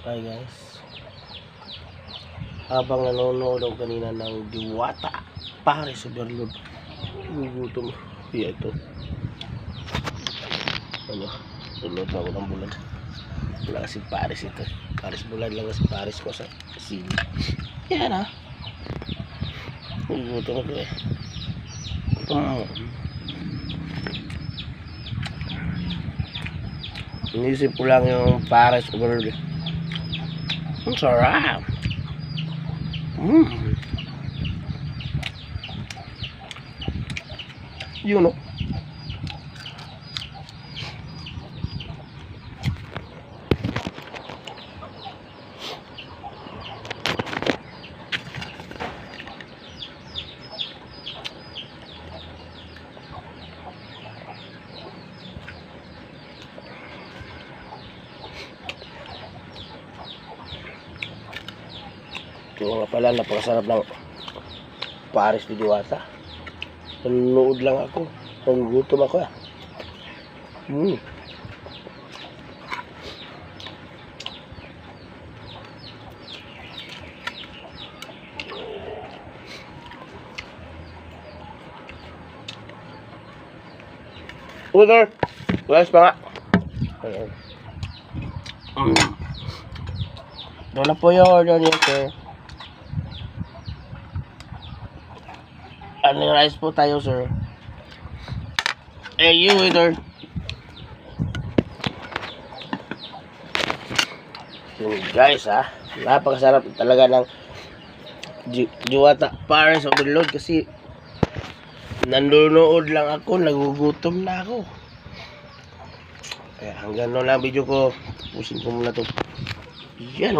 Hi guys, habang nanonood ako kanina ng Diwata Paris Overload, gugutom. Iya ito, ano, luluto ako ng bulan. Wala kasi Paris ito, Paris bulan lang kasi Paris ko sa sili. Yan ha, gugutom ako eh. Inisip ko lang yung Paris Overload. Ang sarap. You know. Ito nga pala, napakasarap ng Paris de Diwata. Nanonood lang ako, nagugutom ako ah. Water, guys pa nga. Ito na po yung order niyo, sir. Ano rice po tayo, sir? You waiter. Guys, napakasarap talaga ng Diwata Paris Overload kasi nanonood lang ako, nagugutom na ako. Kaya hanggang noon lang video ko. Pusin ko muna to. Yan